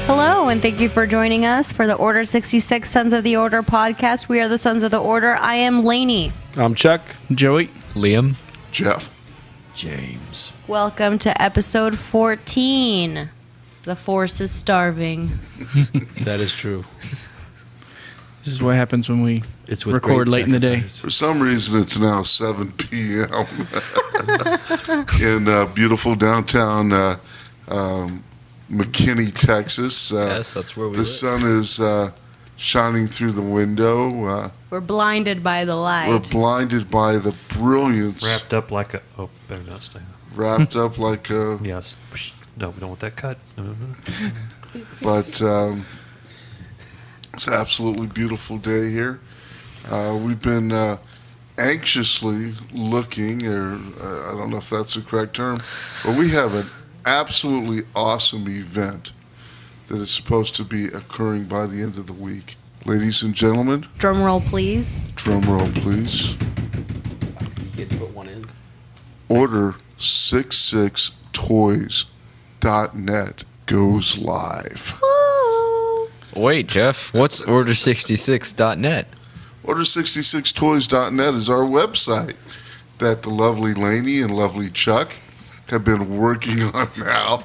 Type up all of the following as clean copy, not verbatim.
Hello, and thank you for joining us for the Order 66 Sons of the Order podcast. We are the Sons of the Order. I am Lainey. I'm Chuck. Joey. Liam. Jeff. James. Welcome to episode 14. The Force is starving. That is true. This is what happens when we It's with record great late in the day. sacrifice. For some reason, it's now 7 p.m. in beautiful downtown McKinney, Texas. Yes, that's where we The live. sun is shining through the window. We're blinded by the light. We're blinded by the brilliance. Wrapped up like a... Oh, better not stay. Wrapped up like a... Yes. No, we don't want that cut. No. But it's an absolutely beautiful day here. We've been anxiously looking, or I don't know if that's the correct term, but we have an absolutely awesome event that is supposed to be occurring by the end of the week. Ladies and gentlemen, Drum roll, please. drum roll please. Get to put one in. Order66toys.net goes live. Woo! Wait, Jeff. What's Order66.net? Order66toys.net is our website that the lovely Lainey and lovely Chuck have been working on now.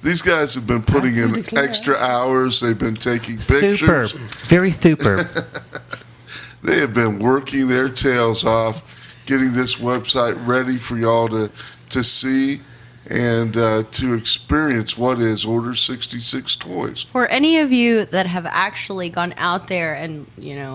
These guys have been putting in extra hours. They've been taking pictures. Very super. They have been working their tails off, getting this website ready for y'all to see and to experience what is Order 66 Toys. For any of you that have actually gone out there and,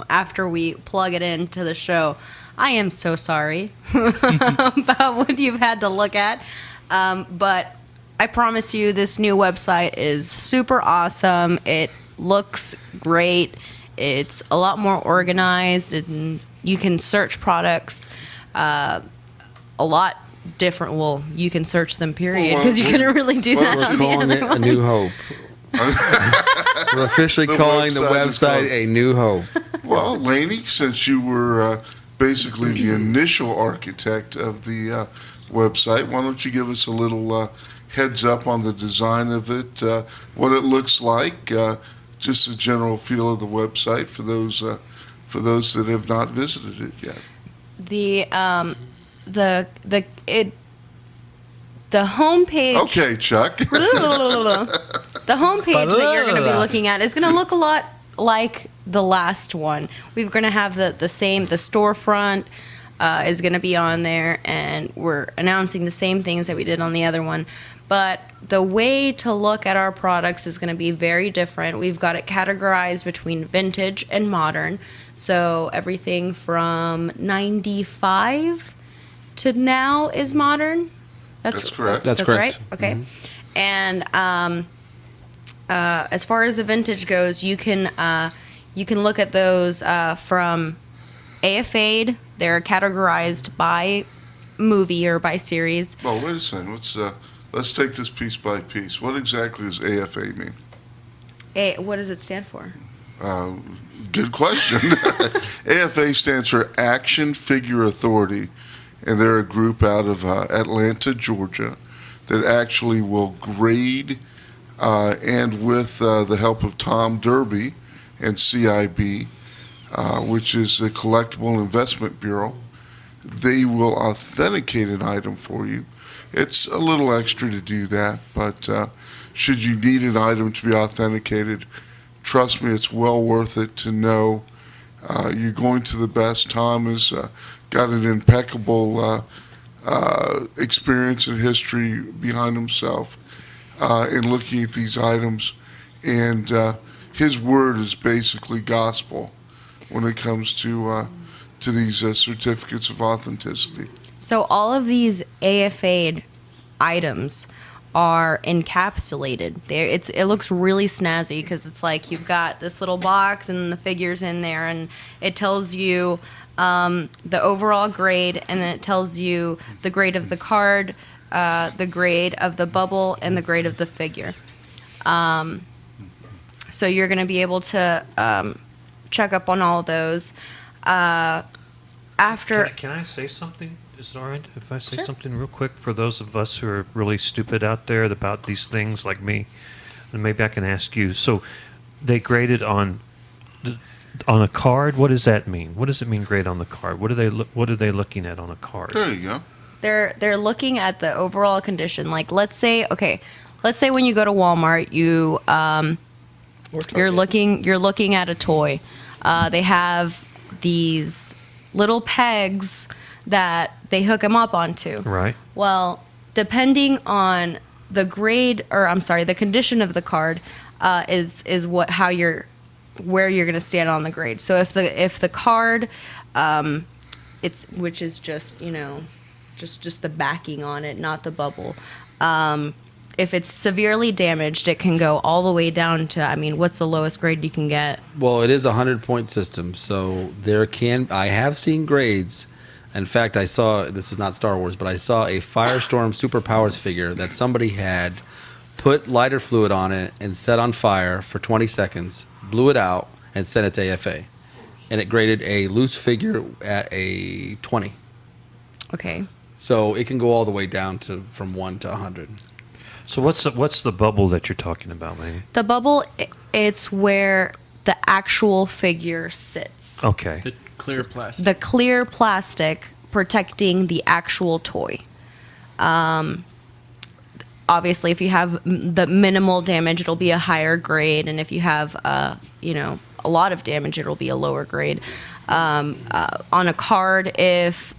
after we plug it into the show, I am so sorry about what you've had to look at. But I promise you this new website is super awesome. It looks great. It's a lot more organized, and you can search products a lot different. Well, you can search them, period, because you couldn't really do that on the Calling it other A New Hope. We're officially The calling the website is website called- A New Hope. Well, Lainey, since you were basically the initial architect of the website, why don't you give us a little heads up on the design of it, what it looks like, just a general feel of the website for those that have not visited it yet. The homepage. Okay, Chuck. The homepage that you're going to be looking at is going to look a lot like the last one. We're going to have the storefront is going to be on there, and we're announcing the same things that we did on the other one. But the way to look at our products is going to be very different. We've got it categorized between vintage and modern. So everything from 95 to now is modern. That's correct. That's correct. right? Okay. And as far as the vintage goes, you can look at those from AFA'd. They're categorized by movie or by series. Well, wait a second. Let's take this piece by piece. What exactly does AFA mean? What does it stand for? Good question. AFA stands for Action Figure Authority, and they're a group out of Atlanta, Georgia, that actually will grade, and with the help of Tom Derby and CIB, which is the Collectible Investment Bureau, they will authenticate an item for you. It's a little extra to do that, but should you need an item to be authenticated, trust me, it's well worth it to know you're going to the best. Tom has got an impeccable experience and history behind himself in looking at these items, and his word is basically gospel when it comes to these certificates of authenticity. So all of these AFA'd items are encapsulated. It looks really snazzy because it's like you've got this little box and the figures in there, and it tells you the overall grade, and then it tells you the grade of the card, the grade of the bubble, and the grade of the figure. So you're going to be able to check up on all of those. After Can I say something? Is it all right if I say something real quick for those of us who are really stupid out there about these things like me? And maybe I can ask you. So they graded on a card. What does that mean? What does it mean grade on the card? What are they looking at on a card? There you go. they're looking at the overall condition. Like let's say when you go to Walmart, you're looking at a toy. They have these little pegs that they hook them up onto. Right. Well, depending on the grade, or I'm sorry, the condition of the card, is where you're going to stand on the grade. So if the card, which is just just the backing on it, not the bubble. If it's severely damaged, it can go all the way down to, what's the lowest grade you can get? Well, it is a 100-point system, so I have seen grades. In fact, I saw, this is not Star Wars, but I saw a Firestorm Superpowers figure that somebody had put lighter fluid on it and set on fire for 20 seconds, blew it out, and sent it to AFA. And it graded a loose figure at a 20. Okay. So it can go all the way down from 1 to 100. So what's the bubble that you're talking about, Manny? The bubble, it's where the actual figure sits. Okay. The clear plastic. The clear plastic protecting the actual toy. Obviously, if you have the minimal damage, it'll be a higher grade, and if you have a lot of damage, it'll be a lower grade. On a card, if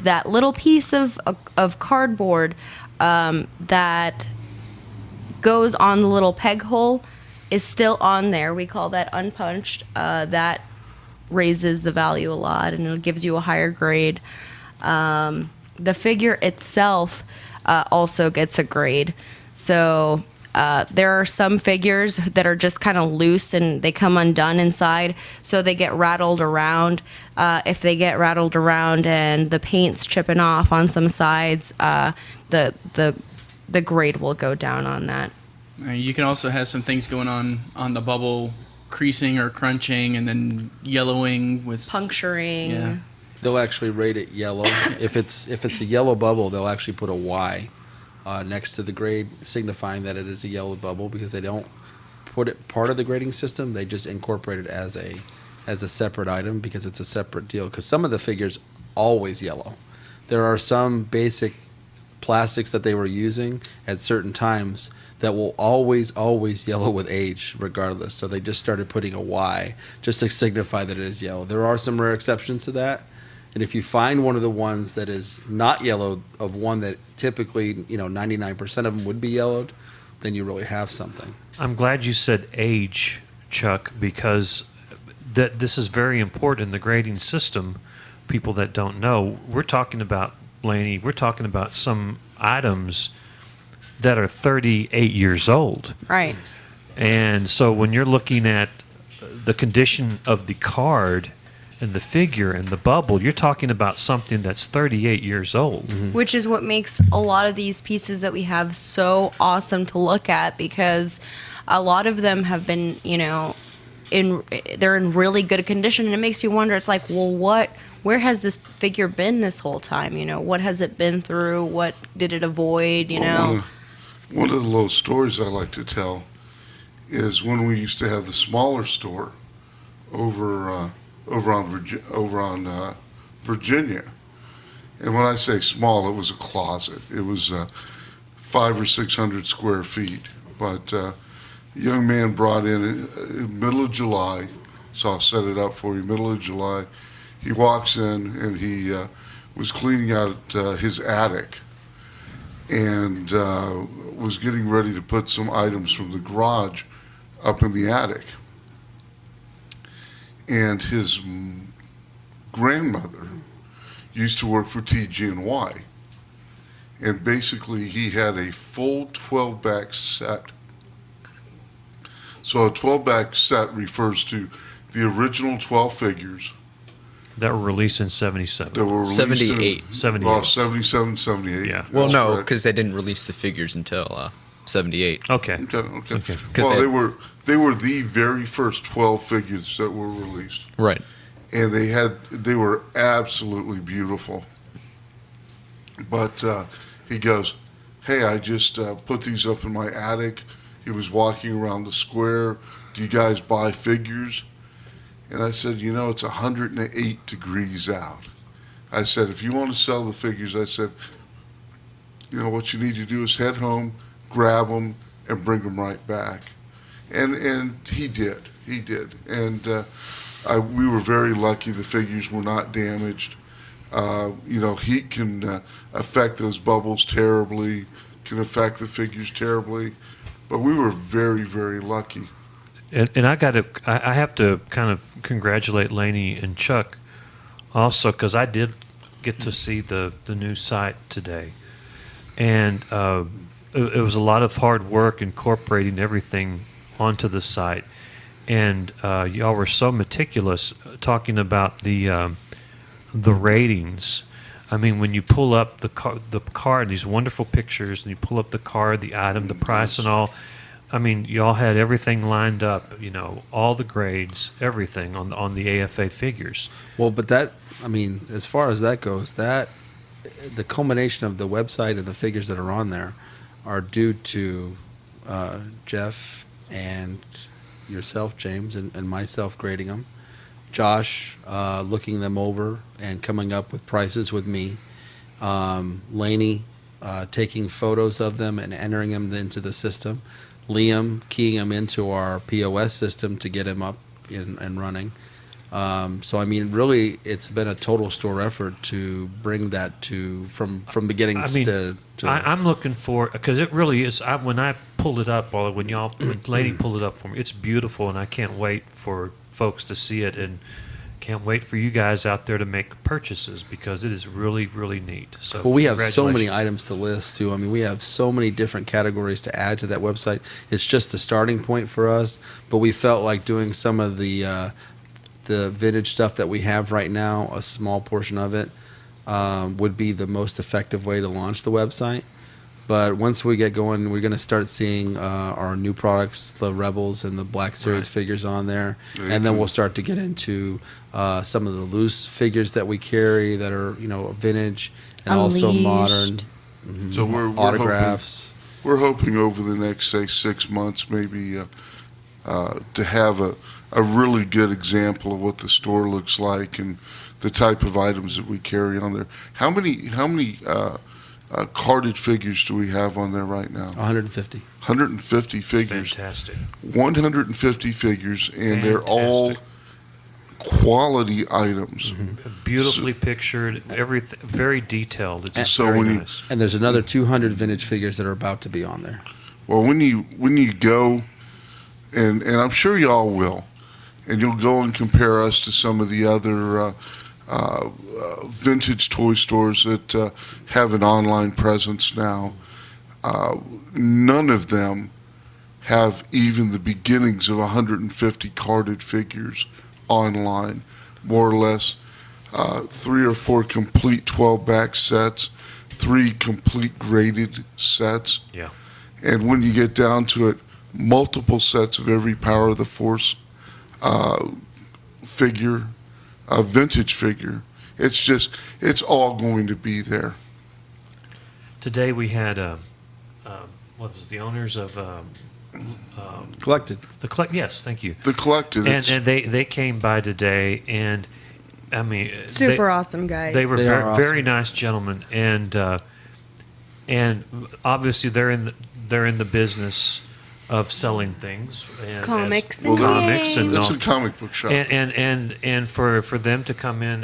that little piece of cardboard that goes on the little peg hole is still on there, we call that unpunched. That raises the value a lot, and it gives you a higher grade. The figure itself also gets a grade. So there are some figures that are just kind of loose and they come undone inside, so they get rattled around. If they get rattled around and the paint's chipping off on some sides, the grade will go down on that. You can also have some things going on the bubble, creasing or crunching, and then yellowing with Puncturing. Yeah. They'll actually rate it yellow. If it's a yellow bubble, they'll actually put a Y next to the grade, signifying that it is a yellow bubble, because they don't put it part of the grading system. They just incorporate it as a separate item, because it's a separate deal. Because some of the figures always yellow. There are some basic plastics that they were using at certain times that will always yellow with age regardless. So they just started putting a Y just to signify that it is yellow. There are some rare exceptions to that. And if you find one of the ones that is not yellow, of one that typically, 99% of them would be yellowed, then you really have something. I'm glad you said age, Chuck, because this is very important in the grading system. People that don't know, we're talking about, Blaney, we're talking about some items that are 38 years old. Right. And so when you're looking at the condition of the card and the figure and the bubble, you're talking about something that's 38 years old. Mm-hmm. Which is what makes a lot of these pieces that we have so awesome to look at, because a lot of them have been, they're in really good condition, and it makes you wonder, it's like, well, where has this figure been this whole time? What has it been through? What did it avoid? One of the little stories I like to tell is when we used to have the smaller store over on Virginia. And when I say small, it was a closet. It was 500 or 600 square feet. But a young man brought in middle of July, so I'll set it up for you. Middle of July, he walks in and he was cleaning out his attic, and was getting ready to put some items from the garage up in the attic. And his grandmother used to work for TG&Y. and basically he had a full 12-back set. So a 12-back set refers to the original 12 figures That were released in 77. that were released 78. in 78. Well, 77, 78. Yeah. Well, That's no, correct. because they didn't release the figures until 78. Okay. Okay, okay. Okay. 'Cause Well, they- they were the very first 12 figures that were released, Right. and they were absolutely beautiful. But he goes, "Hey, I just put these up in my attic." He was walking around the square. "Do you guys buy figures?" And I said, "It's 108 degrees out." I said, "If you want to sell the figures," I said, "what you need to do is head home, grab them, and bring them right back." And he did. He did. And we were very lucky. The figures were not damaged. Heat can affect those bubbles terribly, can affect the figures terribly. But we were very, very lucky. And I have to kind of congratulate Laney and Chuck also, because I did get to see the new site today. And it was a lot of hard work incorporating everything onto the site. And y'all were so meticulous talking about the ratings. I mean, when you pull up the card, these wonderful pictures, and you pull up the card, the item, the price, and all. I mean, y'all had everything lined up. All the grades, everything on the AFA figures. Well, but as far as that goes, the culmination of the website and the figures that are on there are due to Jeff and yourself, James, and myself grading them. Josh looking them over and coming up with prices with me. Laney taking photos of them and entering them into the system. Liam keying them into our POS system to get them up and running. So, I mean, really, it's been a total store effort to bring that from beginning to I'm looking for, because it really is. When I pulled it up, or when Laney pulled it up for me, it's beautiful, and I can't wait for folks to see it, and can't wait for you guys out there to make purchases, because it is really, really neat. So, Well, we have so many congratulations. items to list too. I mean, we have so many different categories to add to that website. It's just the starting point for us, but we felt like doing some of the vintage stuff that we have right now, a small portion of it, would be the most effective way to launch the website. But once we get going, we're going to start seeing our new products, the Rebels and the Black Series Right. figures on there. Very And then cool. we'll start to get into some of the loose figures that we carry that are, vintage and also modern. Unleashed. So we're Autographs. We're hoping over the next, say, 6 months, maybe, to have a really good example of what the store looks like and the type of items that we carry on there. How many carded figures do we have on there right now? 150. 150 It's figures. fantastic. 150 figures, and they're all Fantastic. quality items. Beautifully pictured, everything very detailed. It's just So very when you- nice. And there's another 200 vintage figures that are about to be on there. Well, when you go, and I'm sure y'all will, and you'll go and compare us to some of the other vintage toy stores that have an online presence now. None of them have even the beginnings of 150 carded figures online, more or less. 3 or 4 complete 12-back sets, 3 complete graded sets. Yeah. And when you get down to it, multiple sets of every Power of the Force figure, a vintage figure. It's all going to be there. Today we had what was it, the owners of Collected. Yes, thank you. The collected. And they came by today, and I mean, Super awesome guys. They were They very, are awesome. very nice gentlemen, and obviously they're in the business of selling things, and Comics Well, and they're- comics and it's all. a comic book shop. and for them to come in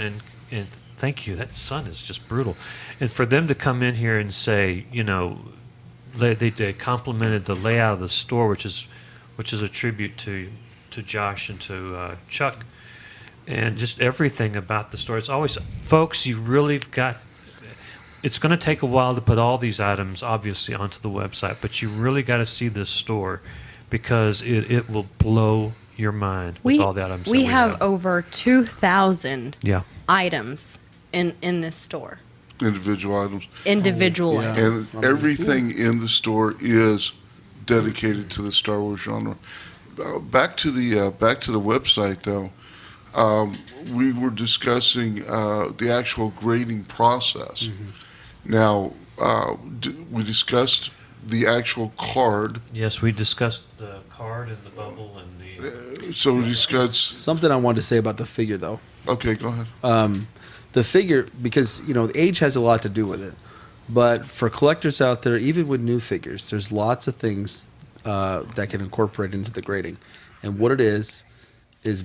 and thank you, that sun is just brutal, and for them to come in here and say, they complimented the layout of the store, which is a tribute to Josh and to Chuck, and just everything about the store. It's always, folks, you really got. it's going to take a while to put all these items, obviously, onto the website, but you really got to see this store because it will blow your mind with all the items. We that have over 2,000 Yeah. items in this store. Individual items. Individual yeah. items. And everything in the store is dedicated to the Star Wars genre. Back to the website, though. We were discussing the actual grading process. Now, we discussed the actual card. Yes, we discussed the card and the bubble and the. So we discussed. Something I wanted to say about the figure, though. Okay, go ahead. The figure, because age has a lot to do with it, but for collectors out there, even with new figures, there's lots of things that can incorporate into the grading, and what it is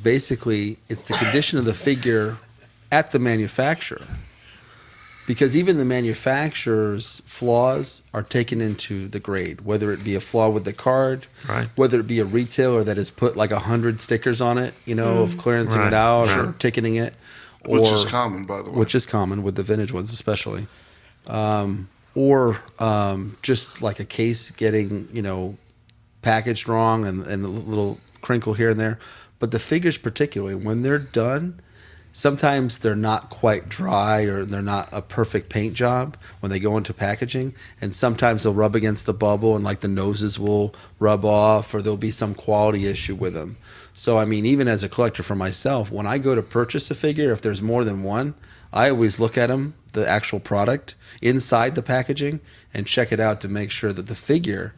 basically it's the condition of the figure at the manufacturer, because even the manufacturer's flaws are taken into the grade, whether it be a flaw with the card, Right. whether it be a retailer that has put like 100 stickers on it, of clearancing Right. it out Sure. or ticketing it. Which is common, by the way. Which is common with the vintage ones, especially. Or just like a case getting, packaged wrong and a little crinkle here and there. But the figures, particularly, when they're done, sometimes they're not quite dry or they're not a perfect paint job when they go into packaging. And sometimes they'll rub against the bubble and like the noses will rub off or there'll be some quality issue with them. So, I mean, even as a collector for myself, when I go to purchase a figure, if there's more than one, I always look at them, the actual product, inside the packaging, and check it out to make sure that the figure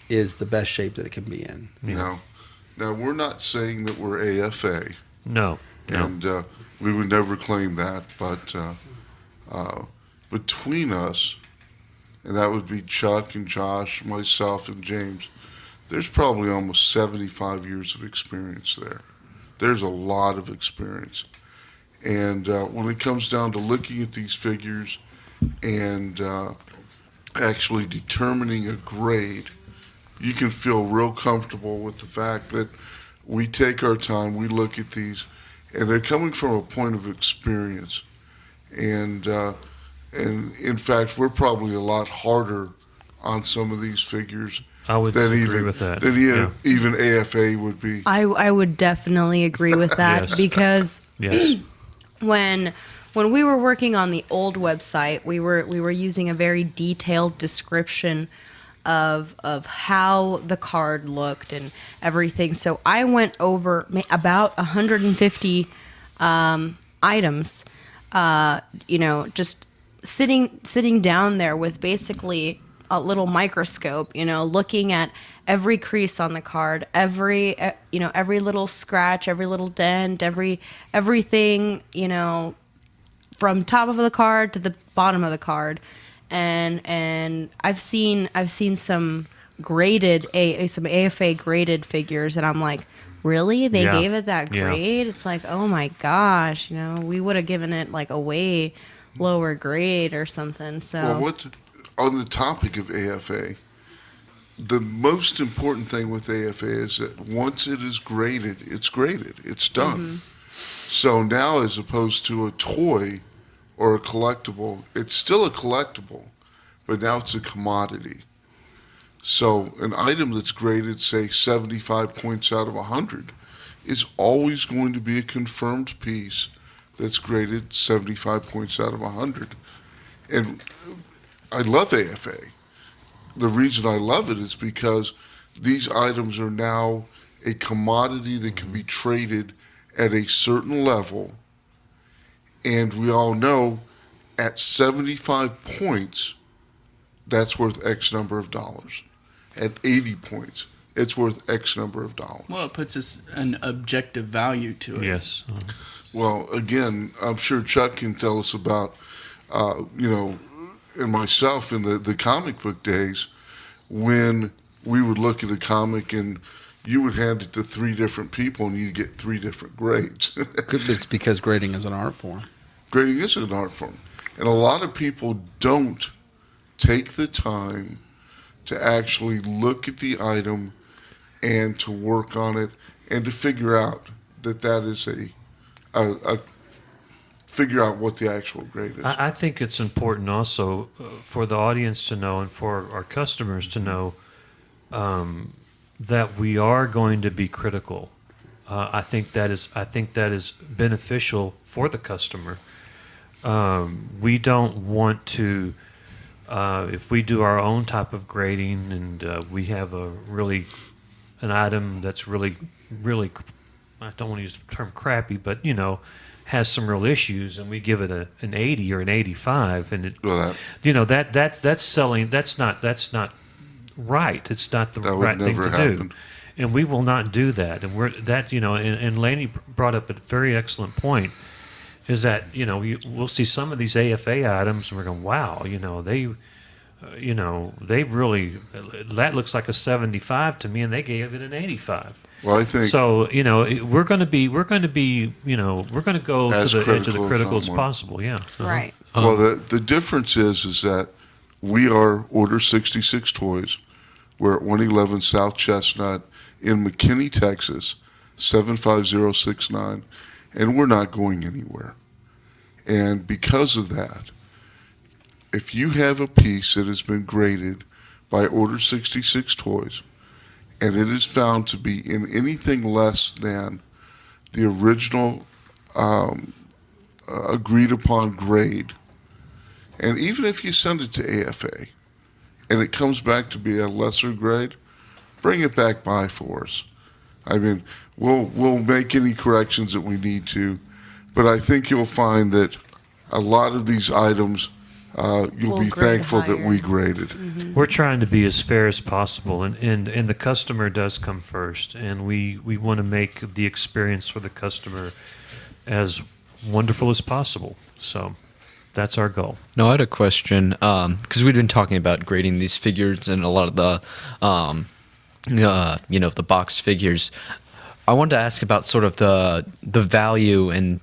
is the best shape that it can be in. Now, we're not saying that we're AFA, No. No. and we would never claim that, but between us, and that would be Chuck and Josh, myself and James, there's probably almost 75 years of experience there. There's a lot of experience. And when it comes down to looking at these figures and actually determining a grade, you can feel real comfortable with the fact that we take our time, we look at these, and they're coming from a point of experience. And in fact, we're probably a lot harder on some of these figures I would than agree even with that. than Yeah. even AFA would be. I would definitely agree with that Yes. because Yes. when we were working on the old website, we were using a very detailed description of how the card looked and everything. So I went over about 150 items. Just sitting down there with basically a little microscope, looking at every crease on the card, every little scratch, every little dent, everything, from top of the card to the bottom of the card. And I've seen some graded some AFA graded figures, and I'm like, really? They Yeah. gave it that Yeah. grade? It's like, oh my gosh, we would have given it like a way lower grade or something. So Well, on the topic of AFA, the most important thing with AFA is that once it is graded, it's graded. It's done. So now, as opposed to a toy or a collectible, it's still a collectible, but now it's a commodity. So an item that's graded, say, 75 points out of 100, is always going to be a confirmed piece that's graded 75 points out of 100. And I love AFA. The reason I love it is because these items are now a commodity that can be traded at a certain level. And we all know at 75 points, that's worth X number of dollars. At 80 points, it's worth X number of dollars. Well, it puts us an objective value to it. Yes. Well, again, I'm sure Chuck can tell us about, and myself in the comic book days, when we would look at a comic and you would hand it to 3 different people and you'd get 3 different grades. It's because grading is an art form. Grading is an art form. And a lot of people don't take the time to actually look at the item and to work on it and to figure out that that is a figure out what the actual grade is. I think it's important also for the audience to know and for our customers to know that we are going to be critical. I think that is beneficial for the customer. We don't want to, if we do our own type of grading and we have an item that's really, I don't want to use the term crappy, but has some real issues, and we give it an 80 or an 85, and Well, that- that's selling. That's not right. It's not the That would right thing never to happen. do, and we will not do that. And we're that and Laney brought up a very excellent point. Is that we'll see some of these AFA items, and we're going, wow, they really, that looks like a 75 to me, and they gave it an 85. Well, I think So we're going to go to the As edge of critical, the if critical not as more. possible. Yeah. Uh-huh. Right. well, the difference is that we are Order 66 Toys. We're at 111 South Chestnut in McKinney, Texas, 75069, and we're not going anywhere. And because of that, if you have a piece that has been graded by Order 66 Toys, and it is found to be in anything less than the original agreed upon grade, and even if you send it to AFA and it comes back to be a lesser grade, bring it back by for us. I mean, we'll make any corrections that we need to, but I think you'll find that a lot of these items you'll We'll be grade thankful that higher. we graded. We're trying to be as fair as possible, and the customer does come first, and we want to make the experience for the customer as wonderful as possible. So that's our goal. No, I had a question because we'd been talking about grading these figures and a lot of the, the box figures. I wanted to ask about sort of the value and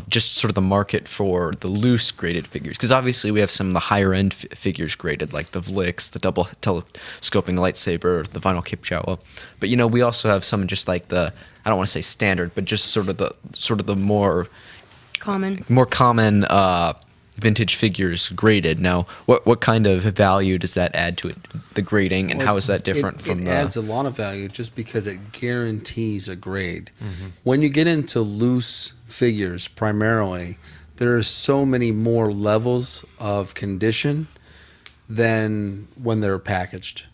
just sort of the market for the loose graded figures, because obviously we have some of the higher end figures graded, like the Vlix, the double telescoping lightsaber, the vinyl Cape Jawa. But we also have some just like the, I don't want to say standard, but just sort of the more Common. common vintage figures graded. Now, what kind of value does that add to it, the grading, and how is that different from it the? adds a lot of value just because it guarantees a grade. When you get into loose figures, primarily, there's so many more levels of condition than when they're packaged.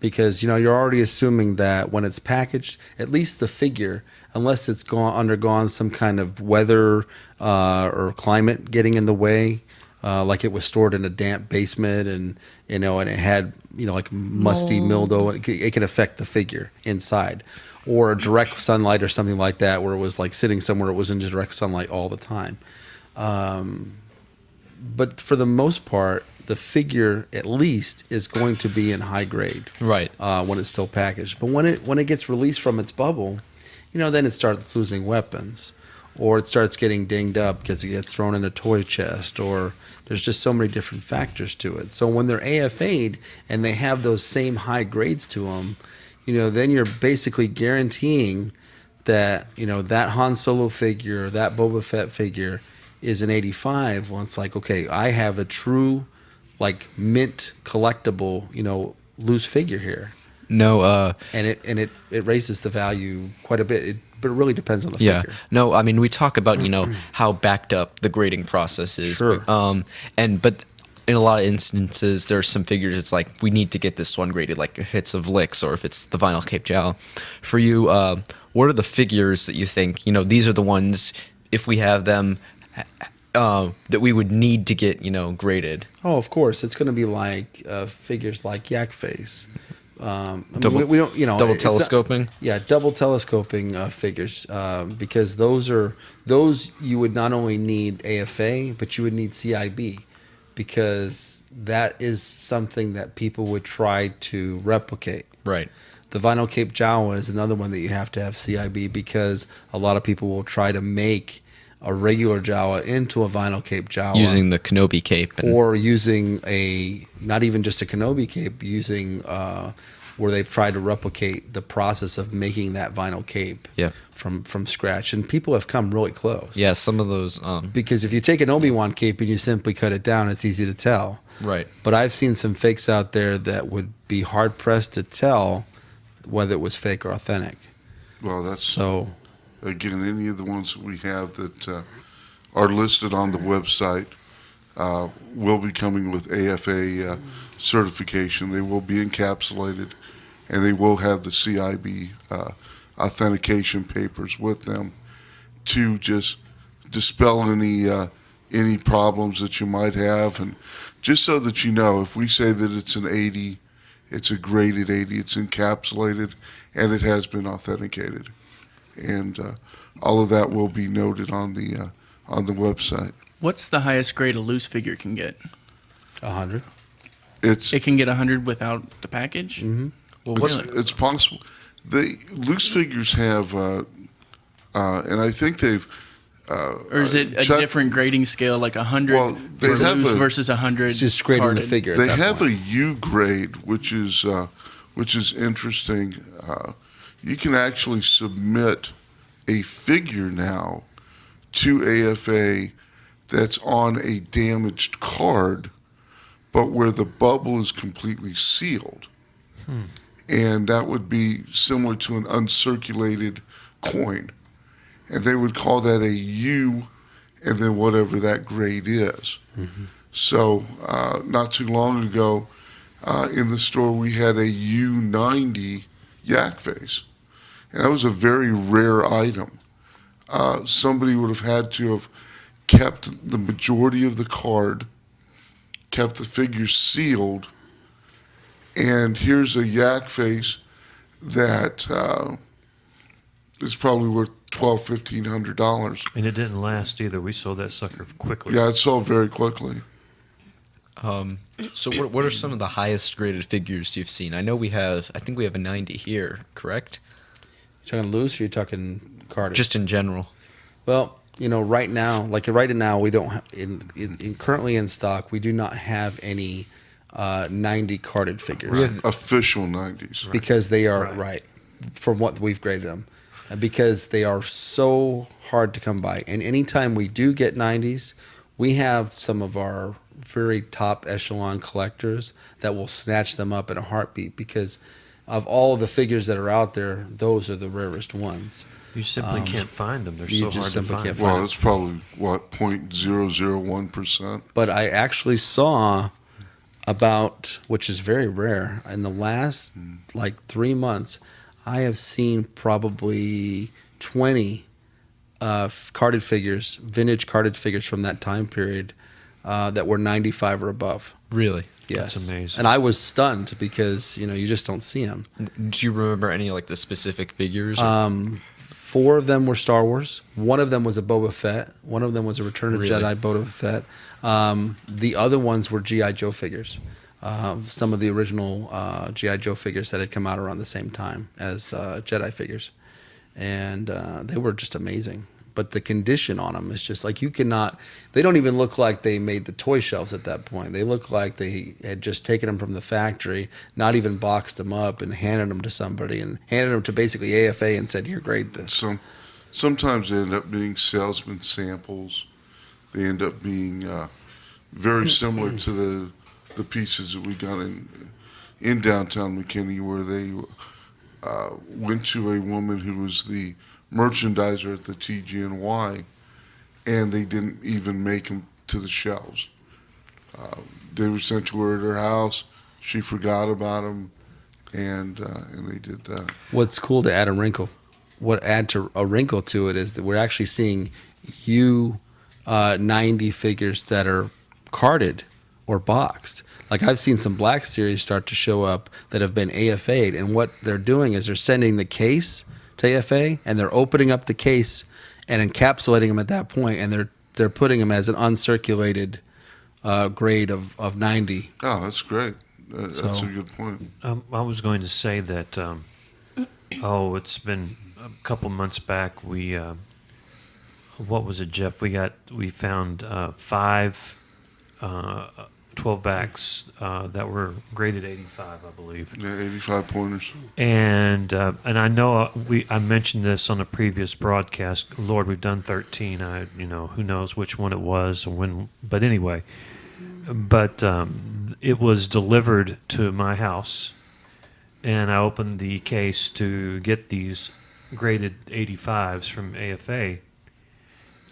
Because you're already assuming that when it's packaged, at least the figure, unless it's undergone some kind of weather or climate getting in the way, like it was stored in a damp basement and and it had like musty mildew, it can affect the figure inside, or direct sunlight or something like that, where it was like sitting somewhere it was in direct sunlight all the time. But for the most part, the figure at least is going to be in high grade, Right. when it's still packaged. But when it gets released from its bubble, then it starts losing weapons, or it starts getting dinged up because it gets thrown in a toy chest, or there's just so many different factors to it. So when they're AFA'd and they have those same high grades to them, then you're basically guaranteeing that that Han Solo figure, or that Boba Fett figure, is an 85. Well, it's like, okay, I have a true like mint collectible, loose figure here, No. and it raises the value quite a bit. But it really depends on the Yeah. figure. No, I mean, we talk about, how backed up the grading process is. Sure. But in a lot of instances, there's some figures, it's like, we need to get this one graded, like if it's a Vlix or if it's the vinyl Cape Jawa. For you, what are the figures that you think, these are the ones, if we have them, that we would need to get, graded? Oh, of course, it's going to be like figures like Yak Face. Double- we don't, double it's not- telescoping? Yeah, double telescoping figures, because those you would not only need AFA, but you would need CIB, because that is something that people would try to replicate. Right. The vinyl Cape Jawa is another one that you have to have CIB, because a lot of people will try to make a regular Jawa into a vinyl Cape Jawa. Using the Kenobi cape. Or using not even just a Kenobi cape, using where they've tried to replicate the process of making that vinyl cape Yeah. from scratch, and people have come really close. Yeah, some of those. Because if you take an Obi-Wan cape and you simply cut it down, it's easy to tell. Right. But I've seen some fakes out there that would be hard pressed to tell whether it was fake or authentic. Well, that's So again, any of the ones that we have that are listed on the website will be coming with AFA certification. They will be encapsulated, and they will have the CIB authentication papers with them to just dispel any problems that you might have, and just so that you know, if we say that it's an 80, it's a graded 80, it's encapsulated, and it has been authenticated, and all of that will be noted on the website. What's the highest grade a loose figure can get? 100. It's It can get 100 without the package? Mm-hmm. Well, it's possible. The loose figures have, and I think they've. Or is it a Chuck- different grading scale, like 100 Well, they for have loose a- versus 100 It's just grading the carded? figure. at They that have point. a U grade, which is interesting. You can actually submit a figure now to AFA that's on a damaged card, but where the bubble is completely sealed. And that would be similar to an uncirculated coin. And they would call that a U and then whatever that grade is. So not too long ago in the store, we had a U90 yak face. And that was a very rare item. Somebody would have had to have kept the majority of the card, kept the figure sealed, and here's a yak face that is probably worth $1,200-$1,500. And it didn't last either. We sold that sucker quickly. Yeah, it sold very quickly. So what are some of the highest graded figures you've seen? I know I think we have a 90 here, correct? You talking loose or you talking carded? Just in general. Well, right now, we don't have, in currently in stock, we do not have any 90 carded figures Official 90s. because they are Right. right from what we've graded them, and because they are so hard to come by. And anytime we do get 90s, we have some of our very top echelon collectors that will snatch them up in a heartbeat because of all of the figures that are out there, those are the rarest ones. You simply can't find them. They're you so just hard to simply find. can't Well, it's probably, 0.001%? But I actually saw about, which is very rare, in the last like 3 months, I have seen probably 20 carded figures, vintage carded figures from that time period that were 95 or above. Really? Yes, That's amazing. And I was stunned because you just don't see them. Do you remember any like the specific figures? 4 of them were Star Wars. 1 of them was a Boba Fett. 1 of them was a Return of Really? Jedi Boba Fett. The other ones were G.I. Joe figures. Some of the original G.I. Joe figures that had come out around the same time as Jedi figures. And they were just amazing. But the condition on them is just like they don't even look like they made the toy shelves at that point. They look like they had just taken them from the factory, not even boxed them up and handed them to somebody and handed them to basically AFA and said, here, grade this. Sometimes they end up being salesman samples. They end up being very similar to the pieces that we got in downtown McKinney, where they went to a woman who was the merchandiser at the TGNY, and they didn't even make them to the shelves. They were sent to her at her house. She forgot about them, and they did that. What's cool to add a wrinkle to it is that we're actually seeing U90 figures that are carded or boxed. Like I've seen some Black Series start to show up that have been AFA'd, and what they're doing is they're sending the case to AFA, and they're opening up the case and encapsulating them at that point, and they're putting them as an uncirculated grade of 90. Oh, that's great. That's So- a good point. I was going to say that, it's been a couple months back. We, what was it, Jeff? We found 5 12 backs that were graded 85, I believe. Yeah, 85 pointers. And I know I mentioned this on a previous broadcast. Lord, we've done 13. Who knows which one it was and when. But anyway, it was delivered to my house, and I opened the case to get these graded 85s from AFA,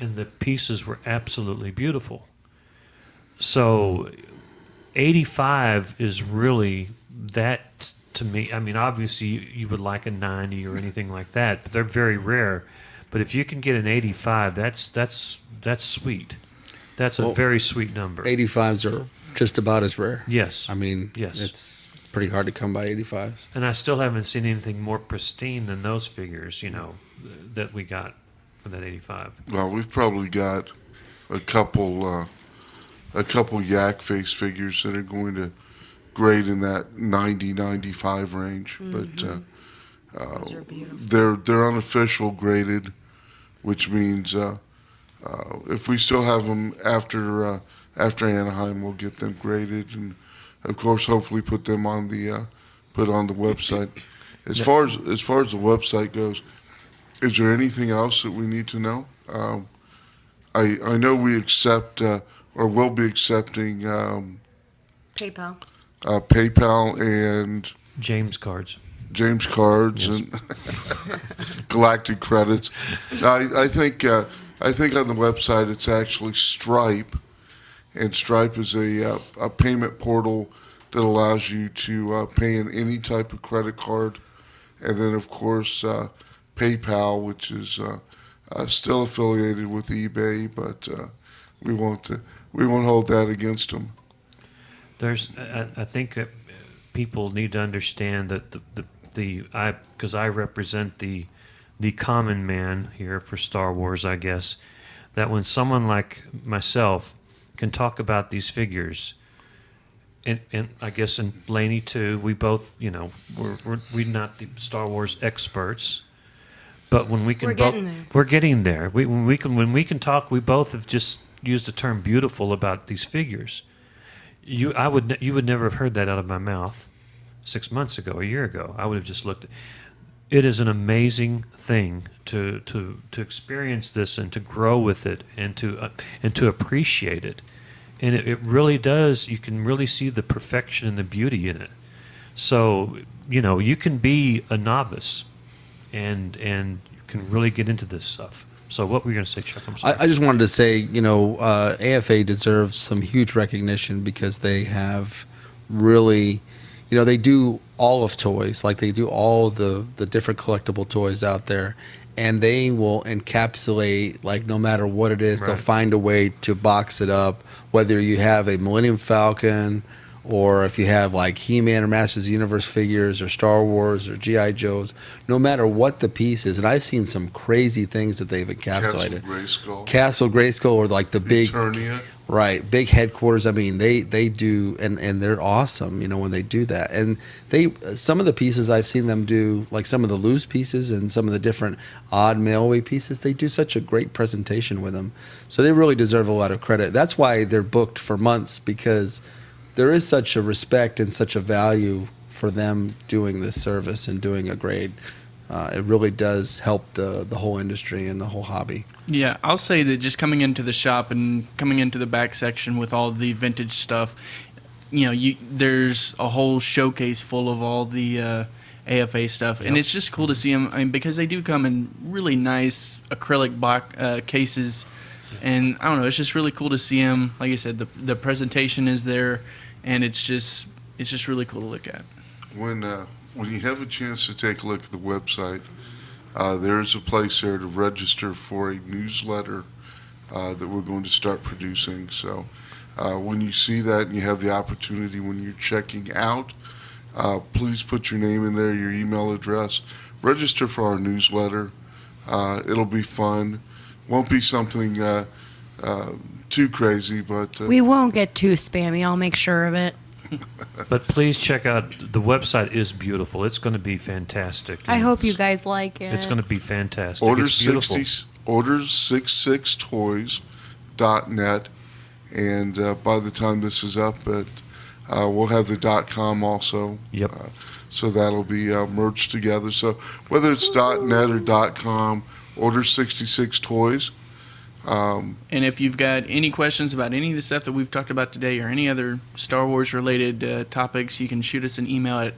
and the pieces were absolutely beautiful. So 85 is really that to me. I mean, obviously you would like a 90 or anything like that, but they're very rare. But if you can get an 85, that's sweet. That's a Well, very sweet number. 85s are just about as rare. Yes. I mean, Yes. it's pretty hard to come by 85s. And I still haven't seen anything more pristine than those figures, that we got for that 85. Well, we've probably got a couple yak face figures that are going to grade in that 90, 95 range. But Those are beautiful. they're unofficial graded, which means if we still have them after Anaheim, we'll get them graded, and of course, hopefully, put them on the website. As far as the website goes, is there anything else that we need to know? I know we accept or will be accepting PayPal. PayPal and James cards. James cards and Galactic credits. I think on the website it's actually Stripe, and Stripe is a payment portal that allows you to pay in any type of credit card, and then of course PayPal, which is still affiliated with eBay, but we won't hold that against them. I think people need to understand that because I represent the common man here for Star Wars, I guess, that when someone like myself can talk about these figures, and I guess in Blaney too, we both, we're not the Star Wars experts, but when we can, We're getting there. we're getting there. When we can talk, we both have just used the term beautiful about these figures. You would never have heard that out of my mouth 6 months ago, a year ago. I would have just looked. It is an amazing thing to experience this and to grow with it and to appreciate it, and it really does. You can really see the perfection and the beauty in it. So you can be a novice, and you can really get into this stuff. So what were you going to say, Chuck? I'm sorry. I just wanted to say, AFA deserves some huge recognition because they have really, they do all of toys, like they do all the different collectible toys out there, and they will encapsulate, like, no matter what it is, Right. they'll find a way to box it up, whether you have a Millennium Falcon or if you have like He-Man or Masters of the Universe figures or Star Wars or G.I. Joes, no matter what the piece is. And I've seen some crazy things that they've encapsulated. Castle Grayskull or like the big, Eternia. right, big headquarters. I mean, they do, and they're awesome, when they do that. And some of the pieces I've seen them do, like some of the loose pieces and some of the different odd mailway pieces, they do such a great presentation with them. So they really deserve a lot of credit. That's why they're booked for months, because there is such a respect and such a value for them doing this service and doing a grade. It really does help the whole industry and the whole hobby. Yeah, I'll say that just coming into the shop and coming into the back section with all the vintage stuff, there's a whole showcase full of all the AFA stuff, and it's just cool to see them. I mean, because they do come in really nice acrylic cases, and I don't know, it's just really cool to see them. Like I said, the presentation is there, and it's just really cool to look at. When you have a chance to take a look at the website, there is a place there to register for a newsletter that we're going to start producing. So when you see that and you have the opportunity when you're checking out, please put your name in there, your email address, register for our newsletter. It'll be fun. Won't be something too crazy, but We won't get too spammy. I'll make sure of it. But please check out the website. Is beautiful. It's going to be fantastic. I hope you guys like it. It's going to be fantastic. order It's beautiful. 66toys.net, And by the time this is up, we'll have the .com also. Yep. So that'll be merged together. So whether it's .net or .com, order 66 toys. And if you've got any questions about any of the stuff that we've talked about today or any other Star Wars related topics, you can shoot us an email at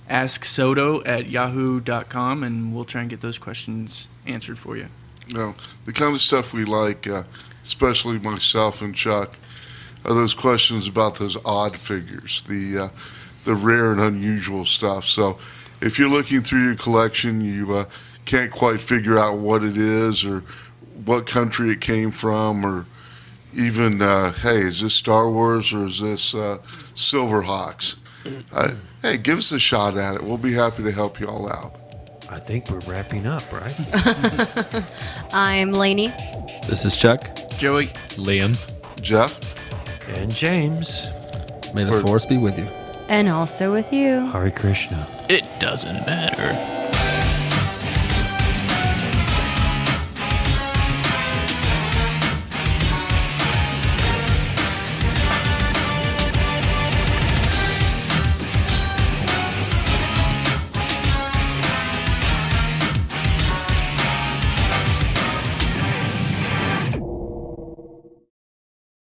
asksoto@yahoo.com, and we'll try and get those questions answered for you. The kind of stuff we like, especially myself and Chuck, are those questions about those odd figures, the rare and unusual stuff. So if you're looking through your collection, you can't quite figure out what it is or what country it came from, or even, hey, is this Star Wars or is this Silverhawks? Hey, give us a shot at it. We'll be happy to help you all out. I think we're wrapping up, right? I'm Lainey. This is Chuck. Joey, Liam. Jeff? And James. May the force be with you. And also with you. Hare Krishna. It doesn't matter.